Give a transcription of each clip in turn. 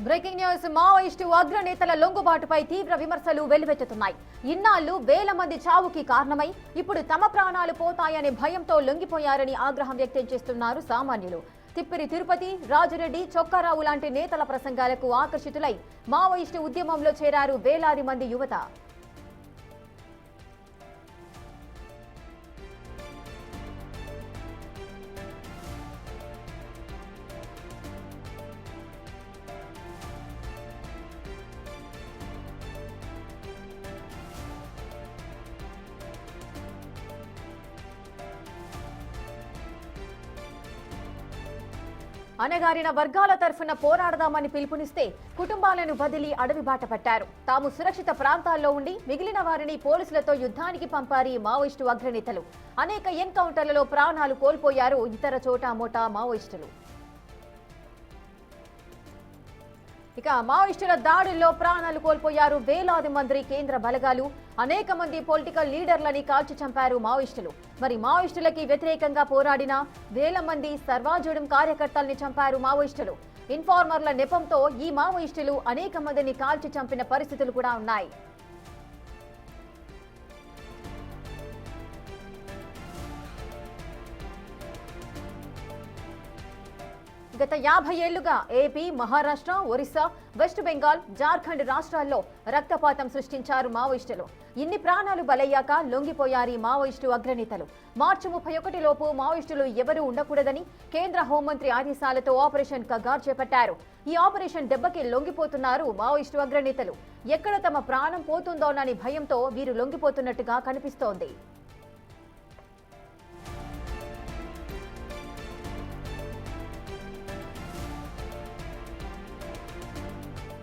Breaking news. Maoist అగ్రనేతల లొంగుబాటుపై తీవ్ర విమర్శలు వెల్లువెత్తుతున్నాయి. ఇన్నాళ్లు వేల మంది చావుకి కారణమై ఇప్పుడు తమ ప్రాణాలు పోతాయనే భయంతో లొంగిపోయారని ఆగ్రహం వ్యక్తం చేస్తున్నారు సామాన్యులు. తిప్పిరి తిరుపతి, రాజిరెడ్డి, చొక్కారావు లాంటి నేతల ప్రసంగాలకు ఆకర్షితులై మావోయిస్టు ఉద్యమంలో చేరారు వేలాది మంది యువత. అణగారిన వర్గాల తరఫున పోరాడదామని పిలుపునిస్తే కుటుంబాలను వదిలి అడవి బాట పట్టారు. తాము సురక్షిత ప్రాంతాల్లో ఉండి మిగిలిన వారిని పోలీసులతో యుద్ధానికి పంపారు మావోయిస్టు అగ్రనేతలు. అనేక ఎన్కౌంటర్లలో ప్రాణాలు కోల్పోయారు ఇతర చోటా మోటా మావోయిస్టులు. ఇక మావోయిస్టుల దాడుల్లో ప్రాణాలు కోల్పోయారు వేలాది మంది కేంద్ర బలగాలు. అనేక మంది పొలిటికల్ లీడర్లని కాల్చి చంపారు మావోయిస్టులు. మరి మావోయిస్టులకి వ్యతిరేకంగా పోరాడిన వేల మంది సర్వాజుడం కార్యకర్తల్ని చంపారు మావోయిస్టులు. ఇన్ఫార్మర్ల నెపంతో ఈ మావోయిస్టులు అనేక మందిని కాల్చి చంపిన పరిస్థితులు కూడా ఉన్నాయి. గత 50 ఏళ్లుగా ఏపీ, మహారాష్ట్ర, ఒరిస్సా, వెస్ట్ బెంగాల్, జార్ఖండ్ రాష్ట్రాల్లో రక్తపాతం సృష్టించారు మావోయిస్టులు. ఇన్ని ప్రాణాలు బలయ్యాక లొంగిపోయారు మావోయిస్టు అగ్రనేతలు. మార్చి 31 లోపు మావోయిస్టులు ఎవరూ ఉండకూడదని కేంద్ర హోంమంత్రి ఆదేశాలతో ఆపరేషన్ కగార్ చేపట్టారు. ఈ ఆపరేషన్ దెబ్బకి లొంగిపోతున్నారు మావోయిస్టు అగ్రనేతలు. ఎక్కడ తమ ప్రాణం పోతుందోనని భయంతో వీరు లొంగిపోతున్నట్టుగా కనిపిస్తోంది.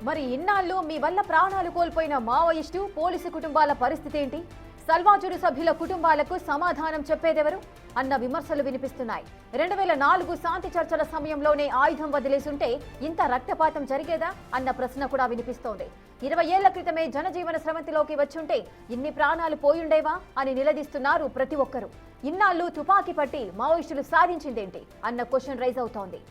మరి ఇన్నాళ్ళు మీ వల్ల ప్రాణాలు కోల్పోయిన మావోయిస్టు, పోలీసు కుటుంబాల పరిస్థితి ఏంటి? సల్వాజుడు సభ్యుల కుటుంబాలకు సమాధానం చెప్పేదెవరు అన్న విమర్శలు వినిపిస్తున్నాయి. 2004 శాంతి చర్చల సమయంలోనే ఆయుధం వదిలేసుంటే ఇంత రక్తపాతం జరిగేదా అన్న ప్రశ్న కూడా వినిపిస్తోంది. 20 ఏళ్ల క్రితమే జనజీవన స్రవంతిలోకి వచ్చుంటే ఇన్ని ప్రాణాలు పోయుండేవా అని నిలదీస్తున్నారు ప్రతి ఒక్కరూ. ఇన్నాళ్ళు తుపాకీ పట్టి మావోయిస్టులు సాధించిందేంటి అన్న క్వశ్చన్ రైజ్ అవుతోంది.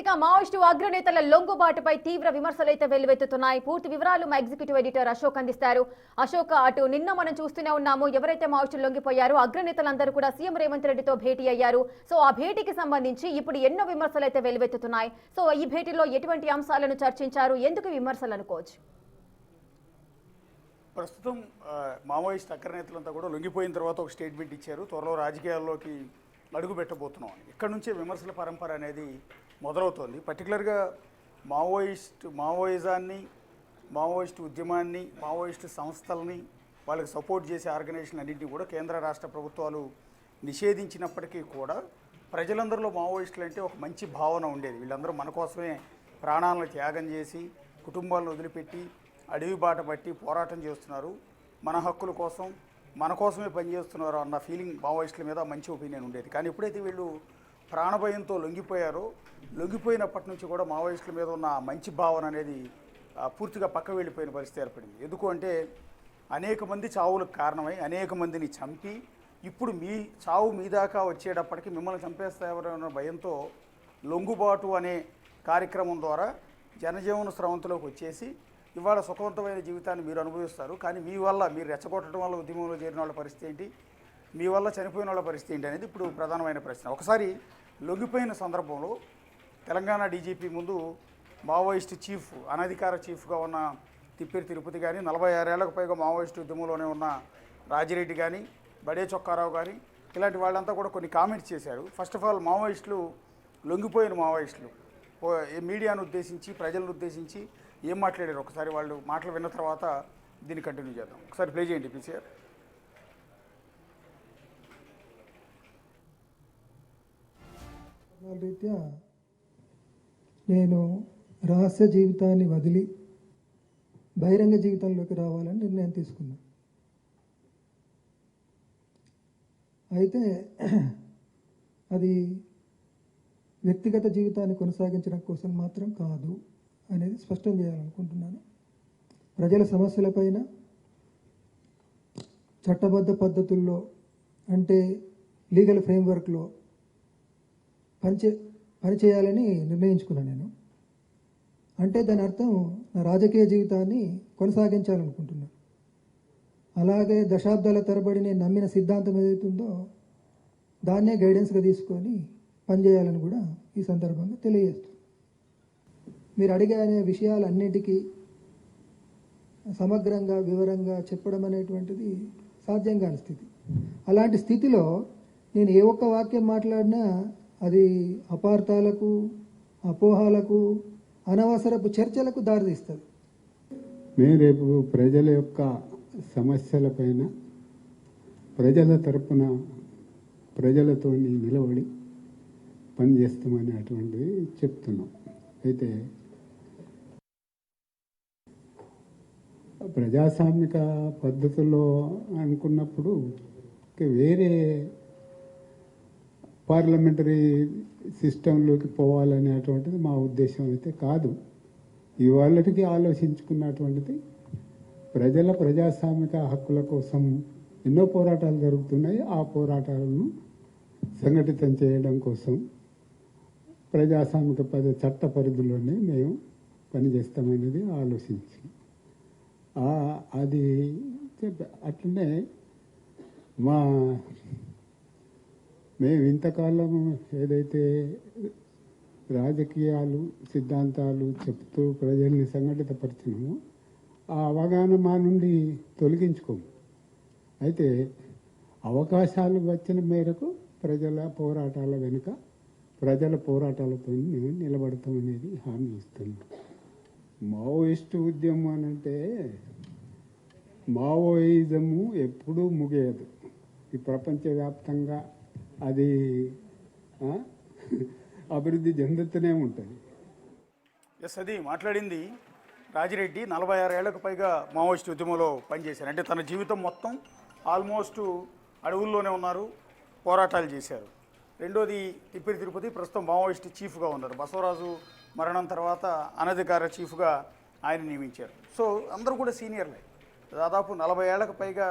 ఇక మావోయిస్టు అగ్రనేతల లొంగుబాటుపై తీవ్ర విమర్శలైతే వెల్లువెత్తుతున్నాయి. పూర్తి వివరాలు మా ఎగ్జిక్యూటివ్ ఎడిటర్ అశోక్ అందిస్తారు. అశోక్, అటు నిన్న మనం చూస్తూనే ఉన్నాము, ఎవరైతే మావోయిస్టులు లొంగిపోయారో అగ్రనేతలందరూ కూడా సీఎం రేవంత్ రెడ్డితో భేటీ అయ్యారు. సో ఆ భేటీకి సంబంధించి ఇప్పుడు ఎన్నో విమర్శలు అయితే వెల్లువెత్తుతున్నాయి. సో ఈ భేటీలో ఎటువంటి అంశాలను చర్చించారు, ఎందుకు విమర్శలు అనుకోవచ్చు? ప్రస్తుతం మావోయిస్ట్ అగ్రనేతలంతా కూడా లొంగిపోయిన తర్వాత ఒక స్టేట్మెంట్ ఇచ్చారు. త్వరలో రాజకీయాల్లోకి అడుగు పెట్టబోతున్నాం అని. ఇక్కడ నుంచే విమర్శల పరంపర అనేది మొదలవుతోంది. పర్టికులర్గా మావోయిజాన్ని, మావోయిస్టు ఉద్యమాన్ని, మావోయిస్టు సంస్థల్ని, వాళ్ళకి సపోర్ట్ చేసే ఆర్గనైజేషన్ అన్నింటినీ కూడా కేంద్ర రాష్ట్ర ప్రభుత్వాలు నిషేధించినప్పటికీ కూడా ప్రజలందరిలో మావోయిస్టులు అంటే ఒక మంచి భావన ఉండేది. వీళ్ళందరూ మన కోసమే ప్రాణాలను త్యాగం చేసి, కుటుంబాలను వదిలిపెట్టి, అడవి బాట పట్టి పోరాటం చేస్తున్నారు, మన హక్కుల కోసం, మన కోసమే పనిచేస్తున్నారు అన్న ఫీలింగ్ మావోయిస్టుల మీద మంచి ఒపీనియన్ ఉండేది. కానీ ఎప్పుడైతే వీళ్ళు ప్రాణభయంతో లొంగిపోయారో, లొంగిపోయినప్పటి నుంచి కూడా మావోయిస్టుల మీద ఉన్న మంచి భావన అనేది పూర్తిగా పక్క వెళ్ళిపోయిన పరిస్థితి ఏర్పడింది. ఎందుకు అంటే అనేక మంది చావులకు కారణమై అనేక మందిని చంపి ఇప్పుడు మీ చావు మీ దాకా వచ్చేటప్పటికి మిమ్మల్ని చంపేస్తారన్న భయంతో లొంగుబాటు అనే కార్యక్రమం ద్వారా జనజీవన స్రవంతిలోకి వచ్చేసి ఇవాళ సుఖవంతమైన జీవితాన్ని మీరు అనుభవిస్తారు. కానీ మీ వల్ల, మీరు రెచ్చగొట్టడం వల్ల ఉద్యమంలో చేరిన వాళ్ళ పరిస్థితి ఏంటి, మీ వల్ల చనిపోయిన వాళ్ళ పరిస్థితి ఏంటి అనేది ఇప్పుడు ప్రధానమైన ప్రశ్న. ఒకసారి లొంగిపోయిన సందర్భంలో తెలంగాణ డీజీపీ ముందు మావోయిస్ట్ చీఫ్, అనధికార చీఫ్గా ఉన్న తిప్పిరి తిరుపతి కానీ, 46 ఏళ్లకు పైగా మావోయిస్టు ఉద్యమంలోనే ఉన్న రాజిరెడ్డి కానీ, బడే చొక్కారావు కానీ, ఇలాంటి వాళ్ళంతా కూడా కొన్ని కామెంట్స్ చేశారు. ఫస్ట్ ఆఫ్ ఆల్ మావోయిస్టులు, లొంగిపోయిన మావోయిస్టులు మీడియాను ఉద్దేశించి, ప్రజలను ఉద్దేశించి ఏం మాట్లాడారు ఒకసారి వాళ్ళు మాటలు విన్న తర్వాత దీన్ని కంటిన్యూ చేద్దాం. ఒకసారి ప్లే చేయండి పీసీఆర్. రీత్యా నేను రహస్య జీవితాన్ని వదిలి బహిరంగ జీవితంలోకి రావాలని నిర్ణయం తీసుకున్నాను. అయితే అది వ్యక్తిగత జీవితాన్ని కొనసాగించడం కోసం మాత్రం కాదు అనేది స్పష్టం చేయాలనుకుంటున్నాను. ప్రజల సమస్యలపైన చట్టబద్ధ పద్ధతుల్లో, అంటే లీగల్ ఫ్రేమ్వర్క్లో పనిచేయాలని నిర్ణయించుకున్నాను నేను. అంటే దాని అర్థం నా రాజకీయ జీవితాన్ని కొనసాగించాలనుకుంటున్నాను. అలాగే దశాబ్దాల తరబడి నేను నమ్మిన సిద్ధాంతం ఏదైతుందో దాన్నే గైడెన్స్గా తీసుకొని పనిచేయాలని కూడా ఈ సందర్భంగా తెలియజేస్తాను. మీరు అడిగే విషయాలన్నింటికీ సమగ్రంగా వివరంగా చెప్పడం అనేటువంటిది సాధ్యం కాని స్థితి. అలాంటి స్థితిలో నేను ఏ ఒక్క వాక్యం మాట్లాడినా అది అపార్థాలకు, అపోహాలకు, అనవసరపు చర్చలకు దారితీస్తుంది. మేము రేపు ప్రజల యొక్క సమస్యలపైన ప్రజల తరపున ప్రజలతో నిలబడి పనిచేస్తామని అటువంటిది చెప్తున్నాం. అయితే ప్రజాస్వామిక పద్ధతుల్లో అనుకున్నప్పుడు వేరే పార్లమెంటరీ సిస్టంలోకి పోవాలనేటువంటిది మా ఉద్దేశం అయితే కాదు. ఇవాళకి ఆలోచించుకున్నటువంటిది ప్రజల ప్రజాస్వామిక హక్కుల కోసం ఎన్నో పోరాటాలు జరుగుతున్నాయి. ఆ పోరాటాలను సంఘటితం చేయడం కోసం ప్రజాస్వామిక చట్ట పరిధిలోనే మేము పనిచేస్తామనేది ఆలోచించి అది అట్లనే మేము ఇంతకాలం ఏదైతే రాజకీయాలు సిద్ధాంతాలు చెప్తూ ప్రజల్ని సంఘటితపరిచినామో ఆ అవగాహన మా నుండి తొలగించుకోము. అయితే అవకాశాలు వచ్చిన మేరకు ప్రజల పోరాటాల వెనుక ప్రజల పోరాటాలతో మేము నిలబడతామనేది హామీ ఇస్తున్నాం. మావోయిస్టు ఉద్యమం అనంటే మావోయిజము ఎప్పుడూ ముగియదు. ఈ ప్రపంచవ్యాప్తంగా అది అభివృద్ధి చెందుతూనే ఉంటుంది. ఎస్, అది మాట్లాడింది రాజిరెడ్డి. 46 ఏళ్లకు పైగా మావోయిస్టు ఉద్యమంలో పనిచేశారు. అంటే తన జీవితం మొత్తం ఆల్మోస్ట్ అడవుల్లోనే ఉన్నారు, పోరాటాలు చేశారు. రెండోది తిప్పిరి తిరుపతి, ప్రస్తుతం మావోయిస్టు చీఫ్గా ఉన్నారు. బసవరాజు మరణం తర్వాత అనధికార చీఫ్గా ఆయన నియమించారు. సో అందరూ కూడా సీనియర్లే. దాదాపు 40 ఏళ్లకు పైగా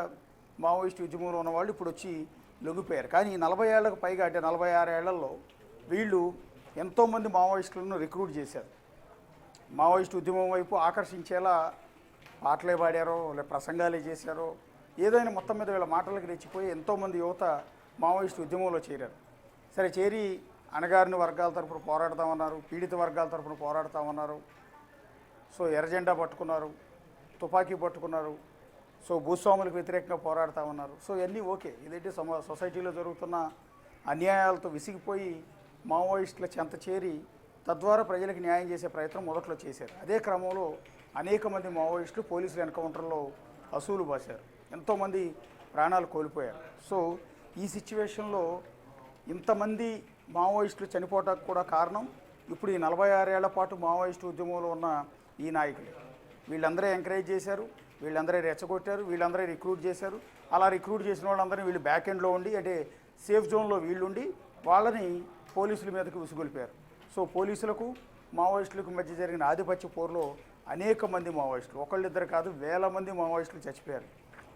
మావోయిస్టు ఉద్యమంలో ఉన్నవాళ్ళు ఇప్పుడు వచ్చి లొంగిపోయారు. కానీ ఈ 40 ఏళ్లకు పైగా అంటే 46 ఏళ్లలో వీళ్ళు ఎంతోమంది మావోయిస్టులను రిక్రూట్ చేశారు. మావోయిస్టు ఉద్యమం వైపు ఆకర్షించేలా పాటలే పాడారో లేదా ప్రసంగాలే చేశారో ఏదైనా మొత్తం మీద వీళ్ళ మాటలకు రెచ్చిపోయి ఎంతోమంది యువత మావోయిస్టు ఉద్యమంలో చేరారు. సరే, చేరి అణగారిన వర్గాల తరపున పోరాడతామన్నారు, పీడిత వర్గాల తరపున పోరాడతామన్నారు. సో ఎర్రజెండా పట్టుకున్నారు, తుపాకీ పట్టుకున్నారు. సో భూస్వాములకు వ్యతిరేకంగా పోరాడతామన్నారు. సో ఇవన్నీ ఓకే. ఇదేంటి సొసైటీలో జరుగుతున్న అన్యాయాలతో విసిగిపోయి మావోయిస్టుల చెంత చేరి తద్వారా ప్రజలకు న్యాయం చేసే ప్రయత్నం మొదట్లో చేశారు. అదే క్రమంలో అనేక మంది మావోయిస్టులు పోలీసుల ఎన్కౌంటర్లో అసూలు బాశారు, ఎంతోమంది ప్రాణాలు కోల్పోయారు. సో ఈ సిచ్యువేషన్లో ఇంతమంది మావోయిస్టులు చనిపోవటానికి కూడా కారణం ఇప్పుడు ఈ 46 ఏళ్ల పాటు మావోయిస్టు ఉద్యమంలో ఉన్న ఈ నాయకులు. వీళ్ళందరూ ఎంకరేజ్ చేశారు, వీళ్ళందరూ రెచ్చగొట్టారు, వీళ్ళందరూ రిక్రూట్ చేశారు. అలా రిక్రూట్ చేసిన వాళ్ళందరినీ వీళ్ళు బ్యాక్ ఎండ్లో ఉండి, అంటే సేఫ్ జోన్లో వీళ్ళుండి వాళ్ళని పోలీసుల మీదకి విసుగొల్పారు. సో పోలీసులకు మావోయిస్టులకు మధ్య జరిగిన ఆధిపత్య పోరులో అనేక మంది మావోయిస్టులు, ఒకళ్ళిద్దరు కాదు, వేల మంది మావోయిస్టులు చచ్చిపోయారు.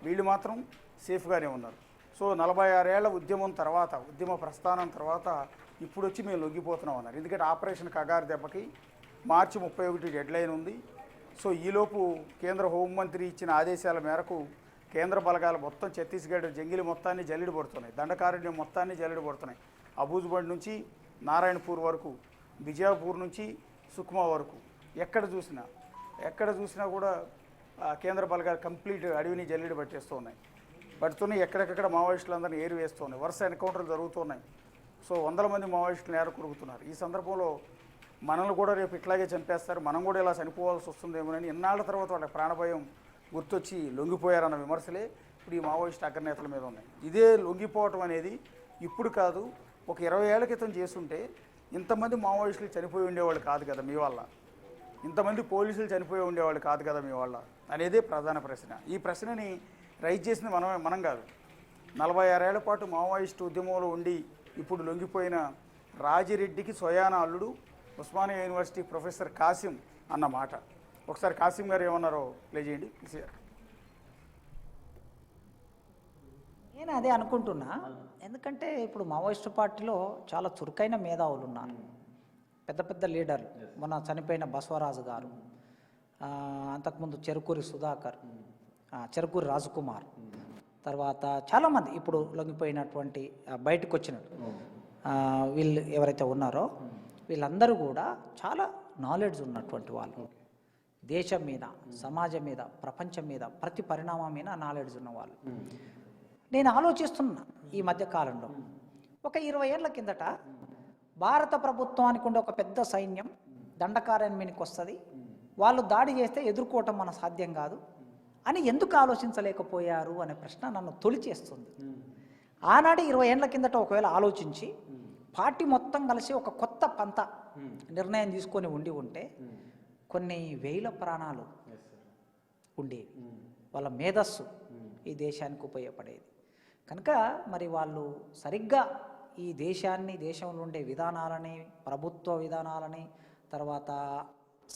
వీళ్ళు మాత్రం సేఫ్గానే ఉన్నారు. సో 46 ఏళ్ల ఉద్యమం తర్వాత, ఉద్యమ ప్రస్థానం తర్వాత ఇప్పుడు వచ్చి మేము లొంగిపోతున్నాం అన్నారు. ఎందుకంటే ఆపరేషన్ కగారు దెబ్బకి మార్చి 31 డెడ్లైన్ ఉంది. సో ఈలోపు కేంద్ర హోంమంత్రి ఇచ్చిన ఆదేశాల మేరకు కేంద్ర బలగాలు మొత్తం ఛత్తీస్గఢ్ జంగిలి మొత్తాన్ని జల్లెడ పడుతున్నాయి, దండకారణ్యం మొత్తాన్ని జల్లెడ పడుతున్నాయి. అబూజ్బండ్ నుంచి నారాయణపూర్ వరకు, బిజాపూర్ నుంచి సుక్మా వరకు ఎక్కడ చూసినా కూడా కేంద్ర బలగాలు కంప్లీట్ అడవిని జల్లెడ పడుతున్నాయి. ఎక్కడెక్కడ మావోయిస్టులందరినీ ఏరు వేస్తున్నాయి. వరుస ఎన్కౌంటర్లు జరుగుతున్నాయి. సో 100 మంది మావోయిస్టులు నేర కొరుకుతున్నారు. ఈ సందర్భంలో మనల్ని కూడా రేపు ఇట్లాగే చంపేస్తారు, మనం కూడా ఇలా చనిపోవాల్సి వస్తుందేమోనని ఎన్నాళ్ళ తర్వాత వాళ్ళ ప్రాణభయం గుర్తొచ్చి లొంగిపోయారన్న విమర్శలే ఇప్పుడు ఈ మావోయిస్టు అగ్రనేతల మీద ఉన్నాయి. ఇదే లొంగిపోవటం అనేది ఇప్పుడు కాదు, ఒక 20 ఏళ్ల క్రితం చేస్తుంటే ఇంతమంది మావోయిస్టులు చనిపోయి ఉండేవాళ్ళు కాదు కదా మీ వల్ల, ఇంతమంది పోలీసులు చనిపోయి ఉండేవాళ్ళు కాదు కదా మీ వల్ల అనేదే ప్రధాన ప్రశ్న. ఈ ప్రశ్నని రైజ్ చేసింది మనం కాదు. 46 ఏళ్ల పాటు మావోయిస్టు ఉద్యమంలో ఉండి ఇప్పుడు లొంగిపోయిన రాజిరెడ్డికి స్వయాన అల్లుడు ఉస్మానియా యూనివర్సిటీ ప్రొఫెసర్ కాసిం అన్న మాట. ఒకసారి కాసిం గారు ఏమన్నారో ప్లే చేయండి. నేను అదే అనుకుంటున్నా. ఎందుకంటే ఇప్పుడు మావోయిస్టు పార్టీలో చాలా చురుకైన మేధావులు ఉన్నారు, పెద్ద పెద్ద లీడర్లు. మొన్న చనిపోయిన బసవరాజు గారు, అంతకుముందు చెరుకూరి సుధాకర్, చెరుకూరి రాజకుమార్, తర్వాత చాలామంది ఇప్పుడు లొంగిపోయినటువంటి బయటకు వచ్చినట్టు వీళ్ళు ఎవరైతే ఉన్నారో వీళ్ళందరూ కూడా చాలా నాలెడ్జ్ ఉన్నటువంటి వాళ్ళు. దేశం మీద, సమాజం మీద, ప్రపంచం మీద, ప్రతి పరిణామం మీద నాలెడ్జ్ ఉన్నవాళ్ళు. నేను ఆలోచిస్తున్నా ఈ మధ్య కాలంలో ఒక 20 ఏళ్ల కిందట భారత ప్రభుత్వానికి ఉండే ఒక పెద్ద సైన్యం దండకారణ్యానికి వస్తుంది, వాళ్ళు దాడి చేస్తే ఎదుర్కోవటం మన సాధ్యం కాదు అని ఎందుకు ఆలోచించలేకపోయారు అనే ప్రశ్న నన్ను తొలిచేస్తుంది. ఆనాడు 20 ఏళ్ల కిందట ఒకవేళ ఆలోచించి పార్టీ మొత్తం కలిసి ఒక కొత్త పంత నిర్ణయం తీసుకొని ఉంటే కొన్ని వేల ప్రాణాలు ఉండేవి, వాళ్ళ మేధస్సు ఈ దేశానికి ఉపయోగపడేది. కనుక మరి వాళ్ళు సరిగ్గా ఈ దేశాన్ని, దేశంలో ఉండే విధానాలని, ప్రభుత్వ విధానాలని, తర్వాత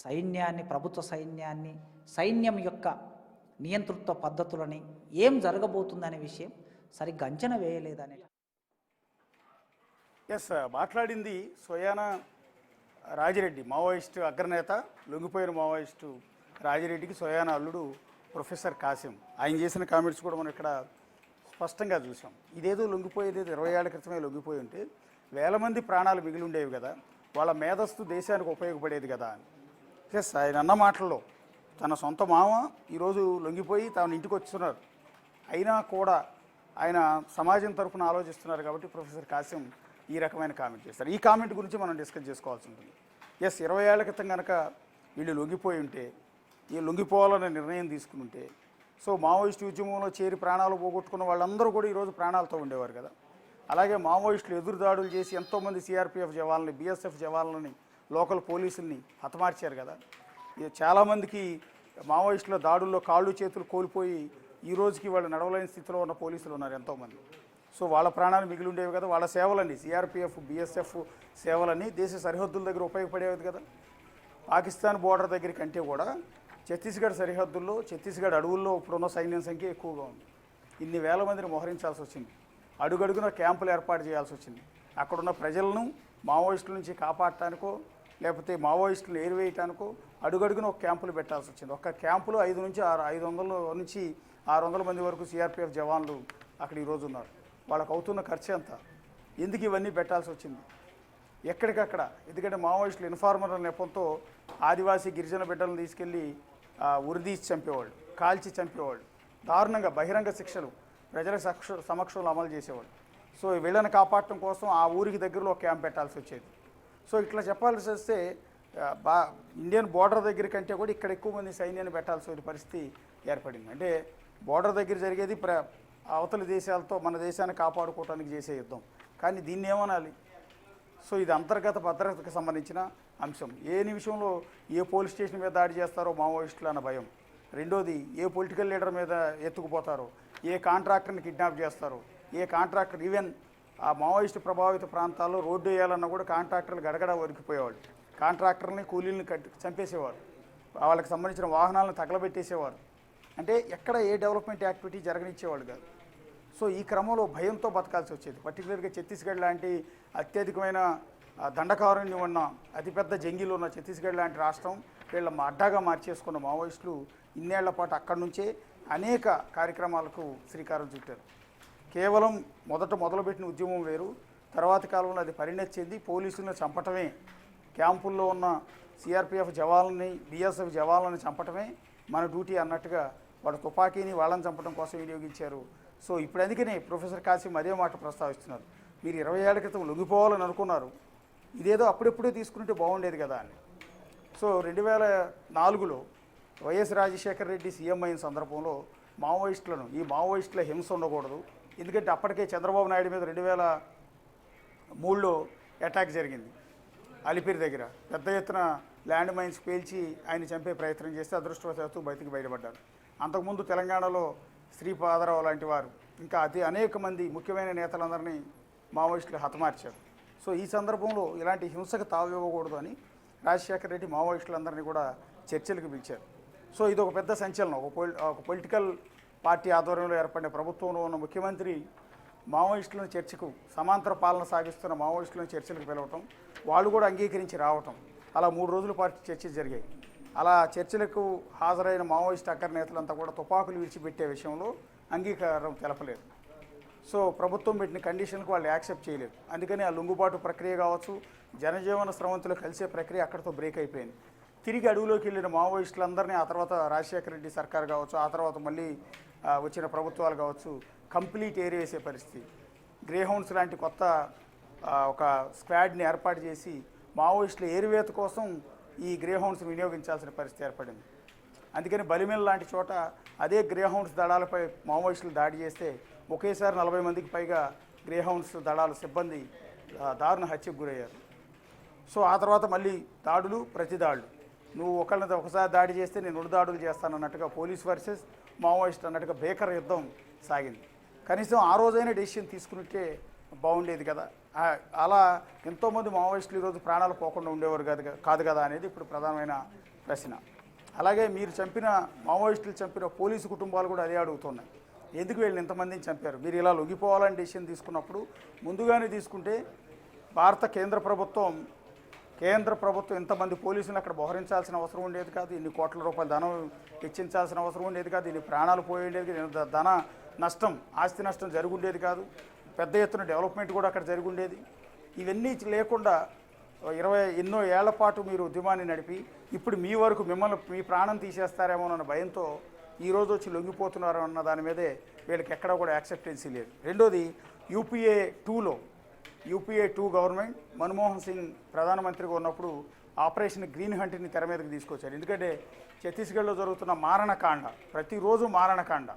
సైన్యాన్ని, ప్రభుత్వ సైన్యాన్ని, సైన్యం యొక్క నియంతృత్వ పద్ధతులని, ఏం జరగబోతుందనే విషయం సరిగ్గా అంచనా వేయలేదనే. ఎస్, మాట్లాడింది స్వయాన రాజిరెడ్డి, మావోయిస్టు అగ్రనేత, లొంగిపోయిన మావోయిస్టు రాజిరెడ్డికి స్వయాన అల్లుడు ప్రొఫెసర్ కాసిం. ఆయన చేసిన కామెంట్స్ కూడా మనం ఇక్కడ స్పష్టంగా చూసాం. ఇదేదో లొంగిపోయేది 20 ఏళ్ల క్రితమే లొంగిపోయి ఉంటే వేల మంది ప్రాణాలు మిగిలి ఉండేవి కదా, వాళ్ళ మేధస్సు దేశానికి ఉపయోగపడేది కదా అని. ఎస్, ఆయన అన్న మాటల్లో తన సొంత మామ ఈరోజు లొంగిపోయి తాను ఇంటికి వస్తున్నారు, అయినా కూడా ఆయన సమాజం తరఫున ఆలోచిస్తున్నారు కాబట్టి ప్రొఫెసర్ కాసిం ఈ రకమైన కామెంట్ చేస్తారు. ఈ కామెంట్ గురించి మనం డిస్కస్ చేసుకోవాల్సి ఉంటుంది. ఎస్, 20 ఏళ్ల క్రితం కనుక వీళ్ళు లొంగిపోయి ఉంటే, ఈ లొంగిపోవాలనే నిర్ణయం తీసుకుని ఉంటే, సో మావోయిస్టు ఉద్యమంలో చేరి ప్రాణాలు పోగొట్టుకున్న వాళ్ళందరూ కూడా ఈరోజు ప్రాణాలతో ఉండేవారు కదా. అలాగే మావోయిస్టులు ఎదురుదాడులు చేసి ఎంతోమంది సిఆర్పిఎఫ్ జవాన్లని, బిఎస్ఎఫ్ జవాన్లని, లోకల్ పోలీసుల్ని హతమార్చారు కదా. చాలామందికి మావోయిస్టుల దాడుల్లో కాళ్ళు చేతులు కోల్పోయి ఈ రోజుకి వాళ్ళు నడవలేని స్థితిలో ఉన్న పోలీసులు ఉన్నారు ఎంతోమంది. సో వాళ్ళ ప్రాణాలు మిగిలి ఉండేవి కదా. వాళ్ళ సేవలన్నీ, సిఆర్పిఎఫ్, బిఎస్ఎఫ్ సేవలన్నీ దేశ సరిహద్దుల దగ్గర ఉపయోగపడేవి కదా. పాకిస్తాన్ బోర్డర్ దగ్గర కంటే కూడా ఛత్తీస్గఢ్ సరిహద్దుల్లో, ఛత్తీస్గఢ్ అడవుల్లో ఇప్పుడున్న సైన్యం సంఖ్య ఎక్కువగా ఉంది. ఇన్ని వేల మందిని మోహరించాల్సి వచ్చింది, అడుగడుగున క్యాంపులు ఏర్పాటు చేయాల్సి వచ్చింది. అక్కడున్న ప్రజలను మావోయిస్టుల నుంచి కాపాడటానికో లేకపోతే మావోయిస్టులను ఏరివేయటానికో అడుగడుగున ఒక క్యాంపులు పెట్టాల్సి వచ్చింది. ఒక్క క్యాంపులో 500 నుంచి 600 మంది వరకు సిఆర్పిఎఫ్ జవాన్లు అక్కడ ఈరోజు ఉన్నారు. వాళ్ళకు అవుతున్న ఖర్చు ఎంత, ఎందుకు ఇవన్నీ పెట్టాల్సి వచ్చింది ఎక్కడికక్కడ? ఎందుకంటే మావోయిస్టులు ఇన్ఫార్మర్ల నెపంతో ఆదివాసీ గిరిజన బిడ్డలను తీసుకెళ్ళి ఉరిదీసి చంపేవాళ్ళు, కాల్చి చంపేవాళ్ళు, దారుణంగా బహిరంగ శిక్షలు ప్రజల సమక్షంలో అమలు చేసేవాళ్ళు. సో వీళ్ళని కాపాడటం కోసం ఆ ఊరికి దగ్గరలో ఒక క్యాంప్ పెట్టాల్సి వచ్చేది. సో ఇట్లా చెప్పాల్సి వస్తే ఇండియన్ బోర్డర్ దగ్గర కంటే కూడా ఇక్కడ ఎక్కువ మంది సైన్యాన్ని పెట్టాల్సిన పరిస్థితి ఏర్పడింది. అంటే బోర్డర్ దగ్గర జరిగేది అవతలి దేశాలతో మన దేశాన్ని కాపాడుకోవడానికి చేసే యుద్ధం, కానీ దీన్ని ఏమనాలి? సో ఇది అంతర్గత భద్రతకు సంబంధించిన అంశం. ఏ నిమిషంలో ఏ పోలీస్ స్టేషన్ మీద దాడి చేస్తారో మావోయిస్టులు అన్న భయం. రెండోది, ఏ పొలిటికల్ లీడర్ మీద ఎత్తుకుపోతారో, ఏ కాంట్రాక్టర్ని కిడ్నాప్ చేస్తారో, ఏ కాంట్రాక్టర్, ఈవెన్ ఆ మావోయిస్టు ప్రభావిత ప్రాంతాల్లో రోడ్డు వేయాలన్నా కూడా కాంట్రాక్టర్లు గడగడ వరికిపోయేవాళ్ళు. కాంట్రాక్టర్ని, కూలీలను చంపేసేవారు, వాళ్ళకి సంబంధించిన వాహనాలను తగలబెట్టేసేవారు. అంటే ఎక్కడ ఏ డెవలప్మెంట్ యాక్టివిటీ జరగనిచ్చేవాళ్ళు కాదు. సో ఈ క్రమంలో భయంతో బతకాల్సి వచ్చేది. పర్టికులర్గా ఛత్తీస్గఢ్ లాంటి అత్యధికమైన దండకారణ్యం ఉన్న, అతిపెద్ద జంగిలు ఉన్న ఛత్తీస్గఢ్ లాంటి రాష్ట్రం వీళ్ళ అడ్డాగా మార్చేసుకున్న మావోయిస్టులు ఇన్నేళ్ల పాటు అక్కడి నుంచే అనేక కార్యక్రమాలకు శ్రీకారం చుట్టారు. కేవలం మొదలుపెట్టిన ఉద్యమం వేరు, తర్వాతి కాలంలో అది పరిణతి చెంది పోలీసులను చంపటమే, క్యాంపుల్లో ఉన్న సిఆర్పిఎఫ్ జవాన్లని, బిఎస్ఎఫ్ జవాన్లను చంపటమే మన డ్యూటీ అన్నట్టుగా వాళ్ళ తుపాకీని వాళ్ళని చంపడం కోసం వినియోగించారు. సో ఇప్పుడు అందుకనే ప్రొఫెసర్ కాసిం అదే మాట ప్రస్తావిస్తున్నారు. మీరు 20 ఏళ్ల క్రితం లొంగిపోవాలని అనుకున్నారు, ఇదేదో అప్పుడెప్పుడే తీసుకుంటే బాగుండేది కదా అని. సో 2004లో వైఎస్ రాజశేఖర రెడ్డి సీఎం అయిన సందర్భంలో ఈ మావోయిస్టుల హింస ఉండకూడదు, ఎందుకంటే అప్పటికే చంద్రబాబు నాయుడు మీద 2003లో అటాక్ జరిగింది అలిపిరి దగ్గర. పెద్ద ఎత్తున ల్యాండ్ మైన్స్ పేల్చి ఆయన చంపే ప్రయత్నం చేస్తే అదృష్టవశాత్తు బయటపడ్డారు. అంతకుముందు తెలంగాణలో శ్రీపాదరావు లాంటి వారు, ఇంకా అనేక మంది ముఖ్యమైన నేతలందరినీ మావోయిస్టులు హతమార్చారు. సో ఈ సందర్భంలో ఇలాంటి హింసకు తావివ్వకూడదు అని రాజశేఖర రెడ్డి మావోయిస్టులందరినీ కూడా చర్చలకు పిలిచారు. సో ఇది ఒక పెద్ద సంచలనం, ఒక పొలిటికల్ పార్టీ ఆధ్వర్యంలో ఏర్పడిన ప్రభుత్వంలో ఉన్న ముఖ్యమంత్రి మావోయిస్టులను చర్చకు సమాంతర పాలన సాగిస్తున్న మావోయిస్టులను చర్చలకు పిలవటం, వాళ్ళు కూడా అంగీకరించి రావటం, అలా 3 రోజుల పాటు చర్చలు జరిగాయి. అలా చర్చలకు హాజరైన మావోయిస్ట్ అగ్రనేతలంతా కూడా తుపాకులు విడిచిపెట్టే విషయంలో అంగీకారం తెలపలేదు. సో ప్రభుత్వం పెట్టిన కండిషన్కు వాళ్ళు యాక్సెప్ట్ చేయలేదు. అందుకని ఆ లొంగుబాటు ప్రక్రియ కావచ్చు, జనజీవన స్రవంతులు కలిసే ప్రక్రియ అక్కడితో బ్రేక్ అయిపోయింది. తిరిగి అడవిలోకి వెళ్ళిన మావోయిస్టులందరినీ ఆ తర్వాత రాజశేఖర రెడ్డి సర్కార్ కావచ్చు, ఆ తర్వాత మళ్ళీ వచ్చిన ప్రభుత్వాలు కావచ్చు, కంప్లీట్ ఏరివేసే పరిస్థితి. గ్రేహౌండ్స్ లాంటి కొత్త ఒక స్క్వాడ్ని ఏర్పాటు చేసి మావోయిస్టుల ఏరివేత కోసం ఈ గ్రేహౌండ్స్ని వినియోగించాల్సిన పరిస్థితి ఏర్పడింది. అందుకని బలిమెల్ లాంటి చోట అదే గ్రేహౌండ్స్ దళాలపై మావోయిస్టులు దాడి చేస్తే ఒకేసారి 40 మందికి పైగా గ్రేహౌండ్స్ దళాల సిబ్బంది దారుణ హత్యకు గురయ్యారు. సో ఆ తర్వాత మళ్ళీ దాడులు, ప్రతిదాడులు. నువ్వు ఒకసారి దాడి చేస్తే నేను 2 దాడులు చేస్తానన్నట్టుగా పోలీస్ వర్సెస్ మావోయిస్ట్ అన్నట్టుగా భీకర యుద్ధం సాగింది. కనీసం ఆ రోజైనా డెసిషన్ తీసుకున్నట్టే బాగుండేది కదా. అలా ఎంతోమంది మావోయిస్టులు ఈరోజు ప్రాణాలు పోకుండా ఉండేవారు కాదు కదా అనేది ఇప్పుడు ప్రధానమైన ప్రశ్న. అలాగే మీరు చంపిన మావోయిస్టులు చంపిన పోలీసు కుటుంబాలు కూడా అదే అడుగుతున్నాయి. ఎందుకు వీళ్ళని ఇంతమందిని చంపారు? మీరు ఇలా లొంగిపోవాలని డెసిషన్ తీసుకున్నప్పుడు ముందుగానే తీసుకుంటే భారత కేంద్ర ప్రభుత్వం ఇంతమంది పోలీసులు అక్కడ మోహరించాల్సిన అవసరం ఉండేది కాదు, ఇన్ని కోట్ల రూపాయల ధనం వెచ్చించాల్సిన అవసరం ఉండేది కాదు, ఇన్ని ప్రాణాలు పోయి ఉండేది కాదు, ధన నష్టం, ఆస్తి నష్టం జరిగి ఉండేది కాదు, పెద్ద ఎత్తున డెవలప్మెంట్ కూడా అక్కడ జరిగి ఉండేది. ఇవన్నీ లేకుండా ఎన్నో ఏళ్ల పాటు మీరు ఉద్యమాన్ని నడిపి ఇప్పుడు మీ వరకు మీ ప్రాణం తీసేస్తారేమో అన్న భయంతో ఈరోజు వచ్చి లొంగిపోతున్నారు అన్న దాని మీదే వీళ్ళకి ఎక్కడా కూడా యాక్సెప్టెన్సీ లేదు. రెండోది యూపీఏ 2 గవర్నమెంట్ మన్మోహన్ సింగ్ ప్రధానమంత్రిగా ఉన్నప్పుడు ఆపరేషన్ గ్రీన్ హంట్ని తెర మీదకి తీసుకొచ్చారు. ఎందుకంటే ఛత్తీస్గఢ్లో జరుగుతున్న మారణకాండ, ప్రతిరోజు మారణకాండ,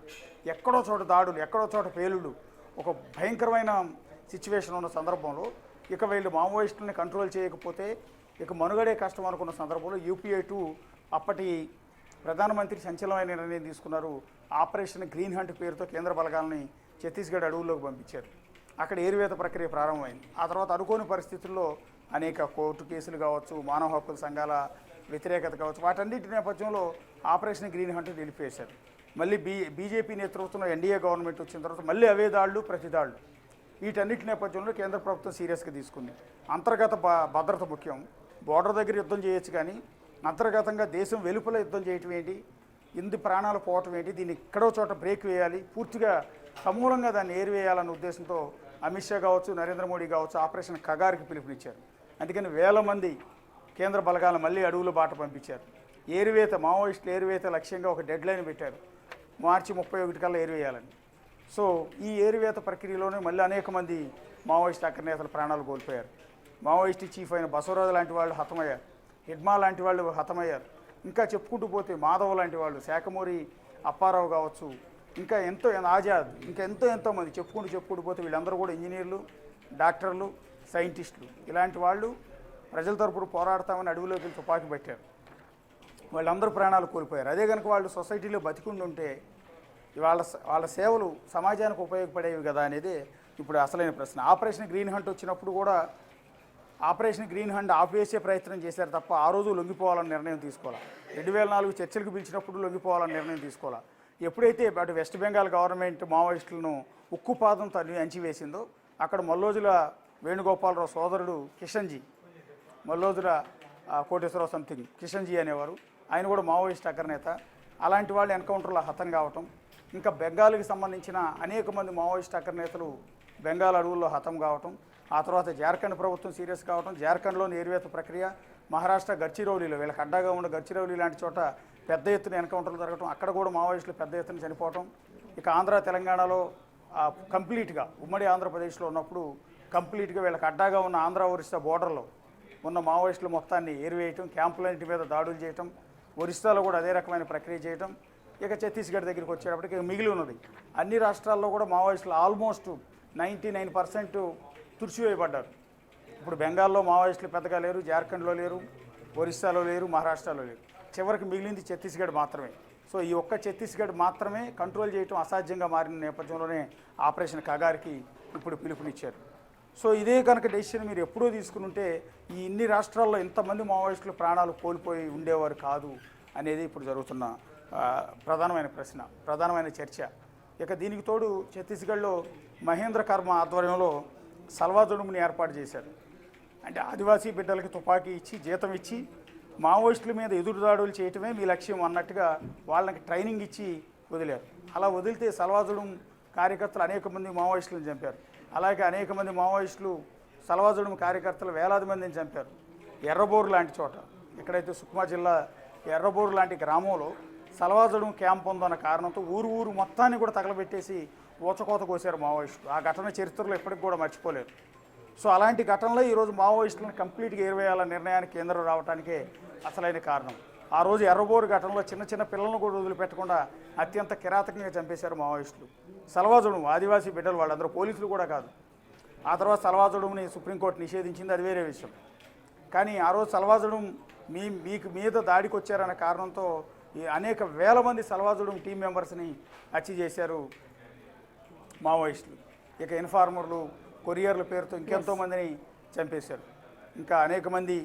ఎక్కడో చోట దాడులు, ఎక్కడో చోట పేలుళ్ళు, ఒక భయంకరమైన సిచ్యువేషన్ ఉన్న సందర్భంలో ఇక వీళ్ళు మావోయిస్టులని కంట్రోల్ చేయకపోతే ఇక మనుగడే కష్టం అనుకున్న సందర్భంలో యూపీఏ 2 అప్పటి ప్రధానమంత్రి సంచలనమైన నిర్ణయం తీసుకున్నారు. ఆపరేషన్ గ్రీన్ హంట్ పేరుతో కేంద్ర బలగాలని ఛత్తీస్గఢ్ అడవుల్లోకి పంపించారు. అక్కడ ఏరువేత ప్రక్రియ ప్రారంభమైంది. ఆ తర్వాత అనుకోని పరిస్థితుల్లో అనేక కోర్టు కేసులు కావచ్చు, మానవ హక్కుల సంఘాల వ్యతిరేకత కావచ్చు, వాటన్నిటి నేపథ్యంలో ఆపరేషన్ గ్రీన్ హంట్ నిలిపేశారు. మళ్ళీ బీజేపీ నేతృత్వంలో ఎన్డీఏ గవర్నమెంట్ వచ్చిన తర్వాత మళ్ళీ అవే దాడులు, ప్రతిదాడులు. వీటన్నిటి నేపథ్యంలో కేంద్ర ప్రభుత్వం సీరియస్గా తీసుకుంది. అంతర్గత భద్రత ముఖ్యం. బోర్డర్ దగ్గర యుద్ధం చేయొచ్చు, కానీ అంతర్గతంగా దేశం వెలుపల యుద్ధం చేయటం ఏంటి, ఇంది ప్రాణాలు పోవటం ఏంటి, దీన్ని ఎక్కడో చోట బ్రేక్ వేయాలి, పూర్తిగా సమూలంగా దాన్ని ఏరివేయాలన్న ఉద్దేశంతో అమిత్ షా కావచ్చు, నరేంద్ర మోడీ కావచ్చు ఆపరేషన్ కగార్కి పిలుపునిచ్చారు. అందుకని వేల మంది కేంద్ర బలగాలను మళ్ళీ అడవుల బాట పంపించారు. మావోయిస్టులు ఏరువేత లక్ష్యంగా ఒక డెడ్ లైన్ పెట్టారు, మార్చి 31 కల్లా ఏరివేయాలని. సో ఈ ఏరువేత ప్రక్రియలోనే మళ్ళీ అనేక మంది మావోయిస్ట్ అగ్రనేతల ప్రాణాలు కోల్పోయారు. మావోయిస్ట్ చీఫ్ అయిన బసవరాజు లాంటి వాళ్ళు హతమయ్యారు, హిడ్మా లాంటి వాళ్ళు హతమయ్యారు. ఇంకా చెప్పుకుంటూ పోతే మాధవ్ లాంటి వాళ్ళు, శాఖమూరి అప్పారావు కావచ్చు, ఇంకా ఆజాద్, ఇంకా ఎంతోమంది చెప్పుకుంటూ పోతే వీళ్ళందరూ కూడా ఇంజనీర్లు, డాక్టర్లు, సైంటిస్టులు. ఇలాంటి వాళ్ళు ప్రజల తరపున పోరాడతామని అడవిలోకి వెళ్ళి తుపాకీ పెట్టారు. వాళ్ళందరూ ప్రాణాలు కోల్పోయారు. అదే కనుక వాళ్ళు సొసైటీలో బతికుండి ఉంటే వాళ్ళ సేవలు సమాజానికి ఉపయోగపడేవి కదా అనేది ఇప్పుడు అసలైన ప్రశ్న. ఆపరేషన్ గ్రీన్ హంట్ వచ్చినప్పుడు కూడా ఆపరేషన్ గ్రీన్ హంట్ ఆపేసే ప్రయత్నం చేశారు తప్ప ఆ రోజు లొంగిపోవాలని నిర్ణయం తీసుకోవాలి. 2004 చర్చలకు పిలిచినప్పుడు లొంగిపోవాలని నిర్ణయం తీసుకోవాలి. ఎప్పుడైతే అటు వెస్ట్ బెంగాల్ గవర్నమెంట్ మావోయిస్టులను ఉక్కుపాదంతో అంచివేసిందో అక్కడ మల్లోజుల వేణుగోపాలరావు సోదరుడు కిషన్జీ, మల్లోజుల కోటేశ్వరరావు సంథింగ్ కిషన్జీ అనేవారు, ఆయన కూడా మావోయిస్ట్ అగ్రనేత. అలాంటి వాళ్ళు ఎన్కౌంటర్లో హతం కావటం, ఇంకా బెంగాల్కి సంబంధించిన అనేక మంది మావోయిస్ట్ అగ్రనేతలు బెంగాల్ అడవుల్లో హతం కావటం, ఆ తర్వాత జార్ఖండ్ ప్రభుత్వం సీరియస్ కావటం, జార్ఖండ్లోని ఏరువేత ప్రక్రియ, మహారాష్ట్ర గడ్చిరౌలీలో వీళ్ళకి అడ్డాగా ఉన్న గడ్చిరౌలీ లాంటి చోట పెద్ద ఎత్తున ఎన్కౌంటర్లు జరగటం, అక్కడ కూడా మావోయిస్టులు పెద్ద ఎత్తున చనిపోవటం. ఇక ఆంధ్ర తెలంగాణలో కంప్లీట్గా ఉమ్మడి ఆంధ్రప్రదేశ్లో ఉన్నప్పుడు కంప్లీట్గా వీళ్ళకి అడ్డాగా ఉన్న ఆంధ్ర ఒరిస్సా బోర్డర్లో ఉన్న మావోయిస్టులు మొత్తాన్ని ఏరివేయటం, క్యాంపులన్నింటి మీద దాడులు చేయటం, ఒరిస్సాలో కూడా అదే రకమైన ప్రక్రియ చేయటం. ఇక ఛత్తీస్గఢ్ దగ్గరికి వచ్చేటప్పటికి మిగిలి ఉన్నది అన్ని రాష్ట్రాల్లో కూడా మావోయిస్టులు ఆల్మోస్ట్ 99% తుడిచివేయబడ్డారు. ఇప్పుడు బెంగాల్లో మావోయిస్టులు పెద్దగా లేరు, జార్ఖండ్లో లేరు, ఒరిస్సాలో లేరు, మహారాష్ట్రలో లేరు. చివరికి మిగిలింది ఛత్తీస్గఢ్ మాత్రమే. సో ఈ ఒక్క ఛత్తీస్గఢ్ మాత్రమే కంట్రోల్ చేయటం అసాధ్యంగా మారిన నేపథ్యంలోనే ఆపరేషన్ కగార్కి ఇప్పుడు పిలుపునిచ్చారు. సో ఇదే కనుక డెసిషన్ మీరు ఎప్పుడూ తీసుకుని ఉంటే ఈ ఇన్ని రాష్ట్రాల్లో ఇంతమంది మావోయిస్టులు ప్రాణాలు కోల్పోయి ఉండేవారు కాదు అనేది ఇప్పుడు జరుగుతున్న ప్రధానమైన ప్రశ్న, ప్రధానమైన చర్చ. ఇక దీనికి తోడు ఛత్తీస్గఢ్లో మహేంద్ర కర్మ ఆధ్వర్యంలో సల్వాజుడుముని ఏర్పాటు చేశారు. అంటే ఆదివాసీ బిడ్డలకి తుపాకీ ఇచ్చి జీతం ఇచ్చి మావోయిస్టుల మీద ఎదురుదాడులు చేయటమే మీ లక్ష్యం అన్నట్టుగా వాళ్ళకి ట్రైనింగ్ ఇచ్చి వదిలారు. అలా వదిలితే సల్వాజుడుం కార్యకర్తలు అనేక మంది మావోయిస్టులను చంపారు. అలాగే అనేక మంది మావోయిస్టులు సల్వాజుడుం కార్యకర్తలు వేలాది మందిని చంపారు. ఎర్రబోరు లాంటి చోట, ఎక్కడైతే సుక్మా జిల్లా ఎర్రబోరు లాంటి గ్రామంలో సల్వాజుడుం క్యాంప్ ఉందన్న కారణంతో ఊరు మొత్తాన్ని కూడా తగలబెట్టేసి ఊచకోత కోసారు మావోయిస్టులు. ఆ ఘటన చరిత్రలో ఎప్పటికి కూడా మర్చిపోలేరు. సో అలాంటి ఘటనలో ఈరోజు మావోయిస్టులను కంప్లీట్గా ఏరివేయాలన్న నిర్ణయానికి కేంద్రం రావడానికే అసలైన కారణం. ఆ రోజు ఎర్రబోరు ఘటనలో చిన్న పిల్లలను కూడా వదిలిపెట్టకుండా అత్యంత కిరాతకంగా చంపేశారు మావోయిస్టులు. సల్వాజుడుం ఆదివాసీ బిడ్డలు, వాళ్ళందరూ పోలీసులు కూడా కాదు. ఆ తర్వాత సల్వాజుడుంని సుప్రీంకోర్టు నిషేధించింది, అది వేరే విషయం. కానీ ఆ రోజు సల్వాజుడుం మీకు మీద దాడికి వచ్చారన్న కారణంతో ఈ అనేక వేల మంది సల్వాజుడుం టీం మెంబర్స్ని హత్య చేశారు మావోయిస్టులు. ఇక ఇన్ఫార్మర్లు, కొరియర్ల పేరుతో ఇంకెంతో మందిని చంపేశారు. ఇంకా అనేక మంది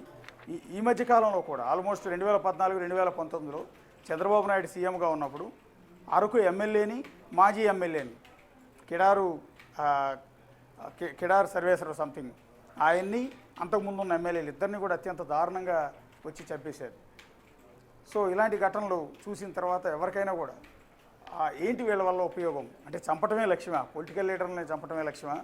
ఈ మధ్యకాలంలో కూడా ఆల్మోస్ట్ 2014, 2019లో చంద్రబాబు నాయుడు సీఎంగా ఉన్నప్పుడు అరకు ఎమ్మెల్యేని, మాజీ ఎమ్మెల్యేని కిడార్ సర్వేశ్వర సంథింగ్ ఆయన్ని, అంతకుముందున్న ఎమ్మెల్యేలు ఇద్దరిని కూడా అత్యంత దారుణంగా వచ్చి చంపేశారు. సో ఇలాంటి ఘటనలు చూసిన తర్వాత ఎవరికైనా కూడా ఏంటి వీళ్ళ వల్ల ఉపయోగం, అంటే చంపటమే లక్ష్యమా, పొలిటికల్ లీడర్లని చంపటమే లక్ష్యమా,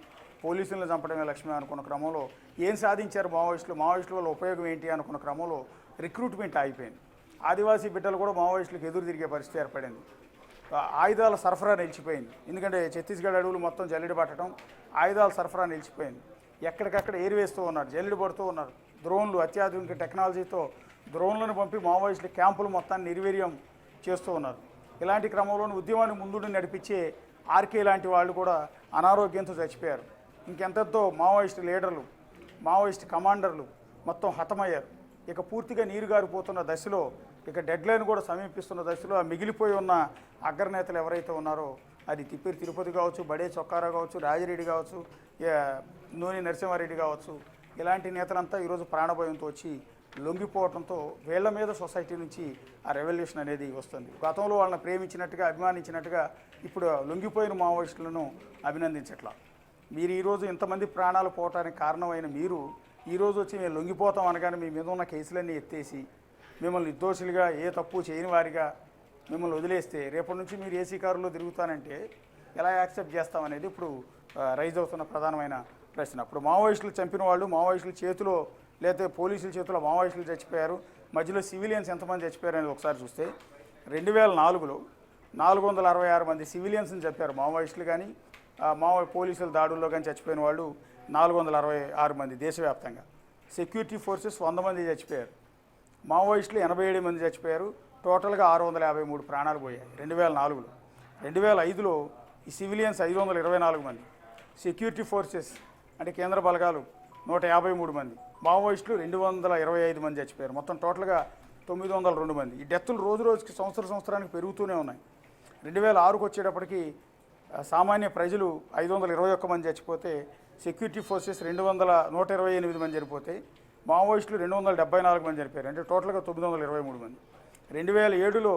పోలీసులను చంపడమే లక్ష్యమే అనుకున్న క్రమంలో ఏం సాధించారు మావోయిస్టుల వల్ల ఉపయోగం ఏంటి అనుకున్న క్రమంలో రిక్రూట్మెంట్ ఆగిపోయింది. ఆదివాసీ బిడ్డలు కూడా మావోయిస్టులకు ఎదురు తిరిగే పరిస్థితి ఏర్పడింది. ఆయుధాల సరఫరా నిలిచిపోయింది. ఎందుకంటే ఛత్తీస్గఢ్ అడవులు మొత్తం జల్లెడ పట్టడం, ఆయుధాల సరఫరా నిలిచిపోయింది. ఎక్కడికక్కడ ఏరివేస్తూ ఉన్నారు, జల్లెడ పడుతూ ఉన్నారు. డ్రోన్లు, అత్యాధునిక టెక్నాలజీతో డ్రోన్లను పంపి మావోయిస్టుల క్యాంపులు మొత్తాన్ని నిర్వీర్యం చేస్తూ ఉన్నారు. ఇలాంటి క్రమంలోనే ఉద్యమాన్ని ముందుండి నడిపించే ఆర్కే లాంటి వాళ్ళు కూడా అనారోగ్యంతో చచ్చిపోయారు. ఇంకెంతతో మావోయిస్టు లీడర్లు, మావోయిస్టు కమాండర్లు మొత్తం హతమయ్యారు. ఇక పూర్తిగా నీరు గారిపోతున్న దశలో, ఇక డెడ్లైన్ కూడా సమీపిస్తున్న దశలో ఆ మిగిలిపోయి ఉన్న అగ్రనేతలు ఎవరైతే ఉన్నారో, అది తిప్పిరి తిరుపతి కావచ్చు, బడే చొక్కారా కావచ్చు, రాజిరెడ్డి కావచ్చు, నూనె నరసింహారెడ్డి కావచ్చు, ఇలాంటి నేతలంతా ఈరోజు ప్రాణభయంతో వచ్చి లొంగిపోవడంతో వీళ్ల మీద సొసైటీ నుంచి ఆ రెవల్యూషన్ అనేది వస్తుంది. గతంలో వాళ్ళని ప్రేమించినట్టుగా, అభిమానించినట్టుగా ఇప్పుడు లొంగిపోయిన మావోయిస్టులను అభినందించట్లా. మీరు ఈరోజు ఇంతమంది ప్రాణాలు పోవటానికి కారణమైన మీరు ఈరోజు వచ్చి మేము లొంగిపోతాం అనగానే మీ మీద ఉన్న కేసులన్నీ ఎత్తేసి మిమ్మల్ని నిర్దోషులుగా, ఏ తప్పు చేయని వారిగా మిమ్మల్ని వదిలేస్తే రేపటి నుంచి మీరు ఏసీ కారులో తిరుగుతానంటే ఎలా యాక్సెప్ట్ చేస్తామనేది ఇప్పుడు రైజ్ అవుతున్న ప్రధానమైన ప్రశ్న. ఇప్పుడు మావోయిస్టులు చంపిన వాళ్ళు మావోయిస్టుల చేతిలో లేకపోతే పోలీసుల చేతిలో మావోయిస్టులు చచ్చిపోయారు, మధ్యలో సివిలియన్స్ ఎంతమంది చచ్చిపోయారు అనేది ఒకసారి చూస్తే 2004లో 466 మంది సివిలియన్స్ని చంపారు మావోయిస్టులు. కానీ పోలీసుల దాడుల్లో కానీ చచ్చిపోయిన వాళ్ళు 466 మంది దేశవ్యాప్తంగా. సెక్యూరిటీ ఫోర్సెస్ 100 మంది చచ్చిపోయారు. మావోయిస్టులు 87 మంది చచ్చిపోయారు. టోటల్గా 653 ప్రాణాలు పోయాయి 2004లో. 2005లో ఈ సివిలియన్స్ 524 మంది, సెక్యూరిటీ ఫోర్సెస్ అంటే కేంద్ర బలగాలు 153 మంది, మావోయిస్టులు 225 మంది చచ్చిపోయారు. మొత్తం టోటల్గా 902 మంది. ఈ డెత్తులు రోజు రోజుకి సంవత్సరానికి పెరుగుతూనే ఉన్నాయి. 2006కు వచ్చేటప్పటికి సామాన్య ప్రజలు 521 మంది చచ్చిపోతే, సెక్యూరిటీ ఫోర్సెస్ 128 మంది చనిపోతే, మావోయిస్టులు 274 మంది చనిపోయారు. అంటే టోటల్గా 923 మంది. 2007లో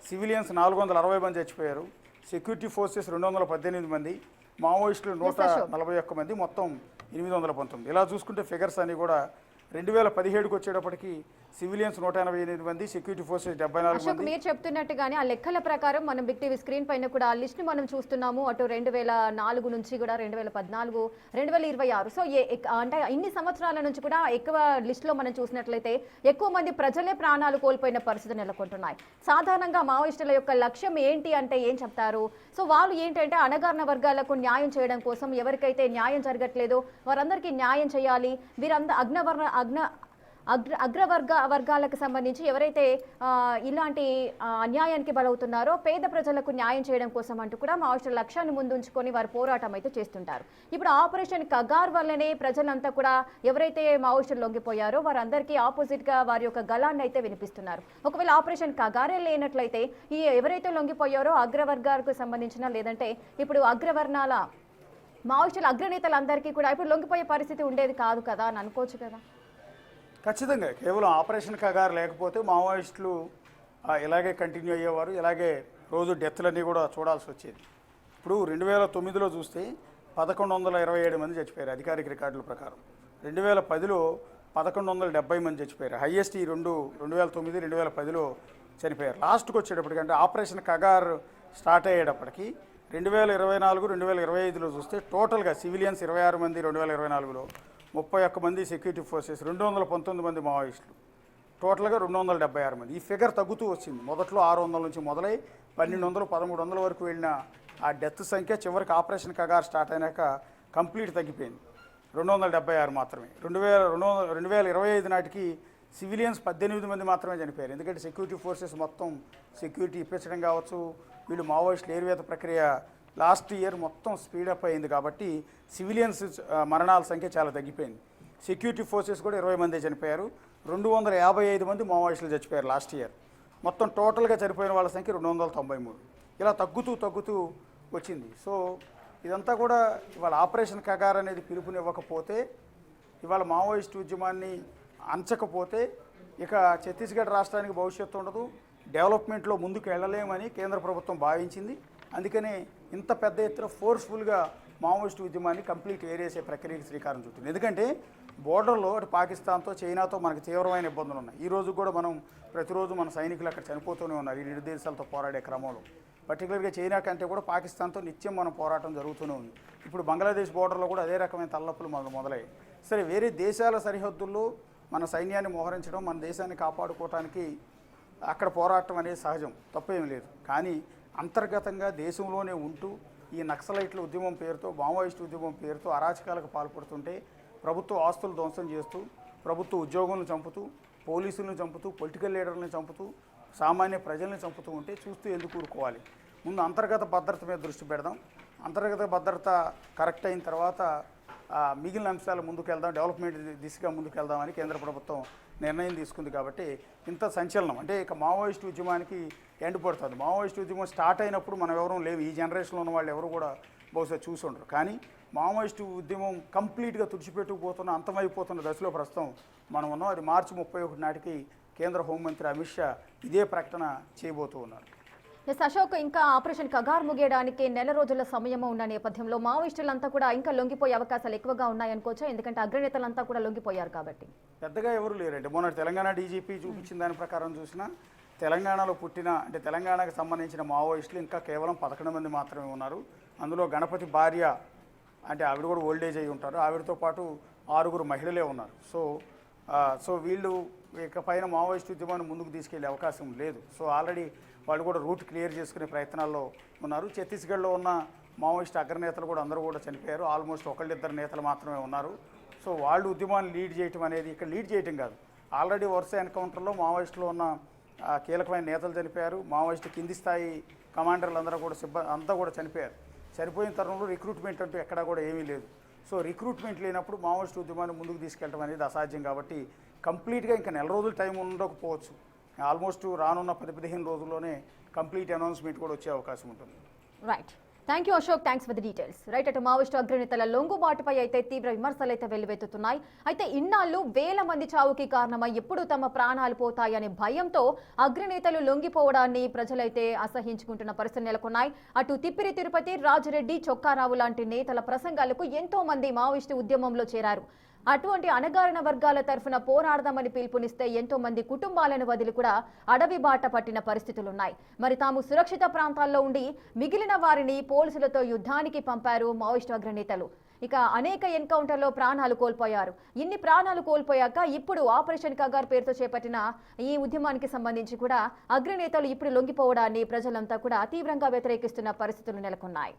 సివిలియన్స్ 460 మంది చచ్చిపోయారు, సెక్యూరిటీ ఫోర్సెస్ 218 మంది, మావోయిస్టులు 141 మంది, మొత్తం 819. ఇలా చూసుకుంటే ఫిగర్స్ అన్నీ కూడా 2017కు వచ్చేటప్పటికి సివిలియన్స్ 188 మంది, సెక్యూరిటీ ఫోర్సెస్ 74 మంది. మీరు చెప్తున్నట్టుగానే ఆ లెక్కల ప్రకారం మనం బిగ్ టీవీ స్క్రీన్ పైన కూడా ఆ లిస్ట్ మనం చూస్తున్నాము. అటు 2004 నుంచి కూడా 2014, 2026. సో అంటే ఇన్ని సంవత్సరాల నుంచి కూడా ఎక్కువ లిస్టులో మనం చూసినట్లయితే ఎక్కువ మంది ప్రజలే ప్రాణాలు కోల్పోయిన పరిస్థితి నెలకొంటున్నాయి. సాధారణంగా మావోయిస్టుల యొక్క లక్ష్యం ఏంటి అంటే ఏం చెప్తారు? సో వాళ్ళు ఏంటంటే అణగారిన వర్గాలకు న్యాయం చేయడం కోసం, ఎవరికైతే న్యాయం జరగట్లేదో వారందరికీ న్యాయం చేయాలి, వీరందరూ వర్గాలకు సంబంధించి ఎవరైతే ఇలాంటి అన్యాయానికి బలవుతున్నారో పేద ప్రజలకు న్యాయం చేయడం కోసం అంటూ కూడా మావోయిస్టుల లక్ష్యాన్ని ముందుంచుకొని వారు పోరాటం అయితే చేస్తుంటారు. ఇప్పుడు ఆపరేషన్ కగార్ వల్లనే ప్రజలంతా కూడా ఎవరైతే మావోయిస్టులు లొంగిపోయారో వారందరికీ ఆపోజిట్గా వారి యొక్క గళాన్ని అయితే వినిపిస్తున్నారు. ఒకవేళ ఆపరేషన్ కగారే లేనట్లయితే ఈ ఎవరైతే లొంగిపోయారో అగ్రవర్గాలకు సంబంధించిన, లేదంటే ఇప్పుడు అగ్రవర్ణాల మావోయిస్టుల అగ్రనేతలందరికీ కూడా ఇప్పుడు లొంగిపోయే పరిస్థితి ఉండేది కాదు కదా అని అనుకోవచ్చు కదా. ఖచ్చితంగా కేవలం ఆపరేషన్ కగారు లేకపోతే మావోయిస్టులు ఇలాగే కంటిన్యూ అయ్యేవారు, ఇలాగే రోజు డెత్లన్నీ కూడా చూడాల్సి వచ్చేది. ఇప్పుడు 2009లో చూస్తే 1127 మంది చచ్చిపోయారు అధికారిక రికార్డుల ప్రకారం. 2010లో 1170 మంది చచ్చిపోయారు. హైయెస్ట్ ఈ 2009, 2010లో చనిపోయారు. లాస్ట్కి వచ్చేటప్పటికంటే ఆపరేషన్ కగార్ స్టార్ట్ అయ్యేటప్పటికి 2024, 2025లో చూస్తే టోటల్గా సివిలియన్స్ 26 మంది 2024లో, 31 మంది సెక్యూరిటీ ఫోర్సెస్, 219 మంది మావోయిస్టులు, టోటల్గా 276 మంది. ఈ ఫిగర్ తగ్గుతూ వచ్చింది. మొదట్లో 600 నుంచి మొదలై 1200, 1300 వరకు వెళ్ళిన ఆ డెత్ సంఖ్య చివరికి ఆపరేషన్ కగార్ స్టార్ట్ అయినాక కంప్లీట్ తగ్గిపోయింది. 276 మాత్రమే. 2025 నాటికి సివిలియన్స్ 18 మంది మాత్రమే చనిపోయారు. ఎందుకంటే సెక్యూరిటీ ఫోర్సెస్ మొత్తం సెక్యూరిటీ ఇప్పించడం కావచ్చు, వీళ్ళు మావోయిస్టుల ఏరివేత ప్రక్రియ లాస్ట్ ఇయర్ మొత్తం స్పీడప్ అయింది కాబట్టి సివిలియన్స్ మరణాల సంఖ్య చాలా తగ్గిపోయింది. సెక్యూరిటీ ఫోర్సెస్ కూడా 20 మంది చనిపోయారు. 255 మంది మావోయిస్టులు చచ్చిపోయారు లాస్ట్ ఇయర్. మొత్తం టోటల్గా చనిపోయిన వాళ్ళ సంఖ్య 293. ఇలా తగ్గుతూ వచ్చింది. సో ఇదంతా కూడా ఇవాళ ఆపరేషన్ కగార్ అనేది పిలుపునివ్వకపోతే, ఇవాళ మావోయిస్టు ఉద్యమాన్ని అంచకపోతే ఇక ఛత్తీస్గఢ్ రాష్ట్రానికి భవిష్యత్తు ఉండదు, డెవలప్మెంట్లో ముందుకు వెళ్ళలేమని కేంద్ర ప్రభుత్వం భావించింది. అందుకనే ఇంత పెద్ద ఎత్తున ఫోర్స్ఫుల్గా మావోయిస్టు ఉద్యమాన్ని కంప్లీట్ ఏరేసే ప్రక్రియకి శ్రీకారం చుట్టింది. ఎందుకంటే బోర్డర్లో అటు పాకిస్తాన్తో, చైనాతో మనకు తీవ్రమైన ఇబ్బందులు ఉన్నాయి. ఈ రోజు కూడా మనం ప్రతిరోజు మన సైనికులు అక్కడ చనిపోతూనే ఉన్నారు ఈ 2 దేశాలతో పోరాడే క్రమంలో. పర్టికులర్గా చైనా కంటే కూడా పాకిస్తాన్తో నిత్యం మనం పోరాటం జరుగుతూనే ఉంది. ఇప్పుడు బంగ్లాదేశ్ బోర్డర్లో కూడా అదే రకమైన తలనొప్పులు మొదలయ్యాయి. సరే, వేరే దేశాల సరిహద్దుల్లో మన సైన్యాన్ని మోహరించడం, మన దేశాన్ని కాపాడుకోవటానికి అక్కడ పోరాటం అనేది సహజం, తప్పేం లేదు. కానీ అంతర్గతంగా దేశంలోనే ఉంటూ ఈ నక్సలైట్ల ఉద్యమం పేరుతో, మావోయిస్టు ఉద్యమం పేరుతో అరాచకాలకు పాల్పడుతుంటే, ప్రభుత్వ ఆస్తులు ధ్వంసం చేస్తూ, ప్రభుత్వ ఉద్యోగులను చంపుతూ, పోలీసులను చంపుతూ, పొలిటికల్ లీడర్లను చంపుతూ, సామాన్య ప్రజల్ని చంపుతూ ఉంటే చూస్తూ ఎందుకు ఊరుకోవాలి? ముందు అంతర్గత భద్రత మీద దృష్టి పెడదాం. అంతర్గత భద్రత కరెక్ట్ అయిన తర్వాత మిగిలిన అంశాలు ముందుకెళ్దాం, డెవలప్మెంట్ దిశగా ముందుకెళ్దామని కేంద్ర ప్రభుత్వం నిర్ణయం తీసుకుంది. కాబట్టి ఇంత సంచలనం అంటే ఇక మావోయిస్టు ఉద్యమానికి ఎండ్ పడుతుంది. మావోయిస్టు ఉద్యమం స్టార్ట్ అయినప్పుడు మనం ఎవరూ లేవు, ఈ జనరేషన్లో ఉన్న వాళ్ళు ఎవరు కూడా బహుశా చూసి ఉండరు. కానీ మావోయిస్టు ఉద్యమం కంప్లీట్గా తుడిచిపెట్టుకుపోతున్న, అంతమైపోతున్న దశలో ప్రస్తుతం మనం ఉన్నాం. అది మార్చి 31 నాటికి కేంద్ర హోంమంత్రి అమిత్ షా ఇదే ప్రకటన చేయబోతూ ఉన్నారు. ఎస్ అశోక్, ఇంకా ఆపరేషన్ కగార్ ముగియడానికి నెల రోజుల సమయం ఉన్న నేపథ్యంలో మావోయిస్టులంతా కూడా ఇంకా లొంగిపోయే అవకాశాలు ఎక్కువగా ఉన్నాయనుకోవచ్చా? ఎందుకంటే అగ్రనేతలంతా కూడా లొంగిపోయారు కాబట్టి. పెద్దగా ఎవరు లేరండి. మొన్న తెలంగాణ డీజీపీ చూపించిన దాని ప్రకారం చూసినా తెలంగాణలో పుట్టిన, అంటే తెలంగాణకు సంబంధించిన మావోయిస్టులు ఇంకా కేవలం 11 మంది మాత్రమే ఉన్నారు. అందులో గణపతి భార్య, అంటే ఆవిడ కూడా ఓల్డేజ్ అయి ఉంటారు, ఆవిడతో పాటు 6 మహిళలే ఉన్నారు. సో వీళ్ళు ఇకపైన మావోయిస్టు ఉద్యమాన్ని ముందుకు తీసుకెళ్లే అవకాశం లేదు. సో ఆల్రెడీ వాళ్ళు కూడా రూట్ క్లియర్ చేసుకునే ప్రయత్నాల్లో ఉన్నారు. ఛత్తీస్గఢ్లో ఉన్న మావోయిస్టు అగ్రనేతలు కూడా అందరూ కూడా చనిపోయారు. ఆల్మోస్ట్ 1-2 నేతలు మాత్రమే ఉన్నారు. సో వాళ్ళు ఉద్యమాన్ని లీడ్ చేయటం అనేది, ఇక్కడ లీడ్ చేయటం కాదు, ఆల్రెడీ వరుస ఎన్కౌంటర్లో మావోయిస్టులో ఉన్న కీలకమైన నేతలు చనిపోయారు. మావోయిస్టు కింది స్థాయి కమాండర్లు అందరూ కూడా అంతా కూడా చనిపోయారు. చనిపోయిన తరుణంలో రిక్రూట్మెంట్ అంటూ ఎక్కడా కూడా ఏమీ లేదు. సో రిక్రూట్మెంట్ లేనప్పుడు మావోయిస్టు ఉద్యమాన్ని ముందుకు తీసుకెళ్ళడం అనేది అసాధ్యం. కాబట్టి కంప్లీట్గా ఇంకా నెల రోజులు టైం ఉండకపోవచ్చు. ఆల్మోస్ట్ రానున్న 10-15 రోజుల్లోనే కంప్లీట్ అనౌన్స్మెంట్ కూడా వచ్చే అవకాశం ఉంటుంది. Right, thank you Ashok, thanks for the details. Right, అటు మావోయిస్టు అగ్రనేతల లొంగుబాటుపై అయితే తీవ్ర విమర్శలు అయితే వెల్లువెత్తుతున్నాయి. అయితే ఇన్నాళ్ళు వేల మంది చావుకి కారణమై ఎప్పుడు తమ ప్రాణాలు పోతాయనే భయంతో అగ్రనేతలు లొంగిపోవడాన్ని ప్రజలైతే అసహించుకుంటున్న పరిస్థితులు నెలకొన్నాయి. అటు తిప్పిరి తిరుపతి, రాజిరెడ్డి, చొక్కారావు లాంటి నేతల ప్రసంగాలకు ఎంతో మంది మావోయిస్టు ఉద్యమంలో చేరారు. అటువంటి అణగారిన వర్గాల తరఫున పోరాడదామని పిలుపునిస్తే ఎంతో మంది కుటుంబాలను వదిలి కూడా అడవి బాట పట్టిన పరిస్థితులున్నాయి. మరి తాము సురక్షిత ప్రాంతాల్లో ఉండి మిగిలిన వారిని పోలీసులతో యుద్ధానికి పంపారు మావోయిస్టు అగ్రనేతలు. ఇక అనేక ఎన్కౌంటర్లో ప్రాణాలు కోల్పోయారు. ఇన్ని ప్రాణాలు కోల్పోయాక ఇప్పుడు ఆపరేషన్ కగార్ పేరుతో చేపట్టిన ఈ ఉద్యమానికి సంబంధించి కూడా అగ్రనేతలు ఇప్పుడు లొంగిపోవడాన్ని ప్రజలంతా కూడా తీవ్రంగా వ్యతిరేకిస్తున్న పరిస్థితులు నెలకొన్నాయి.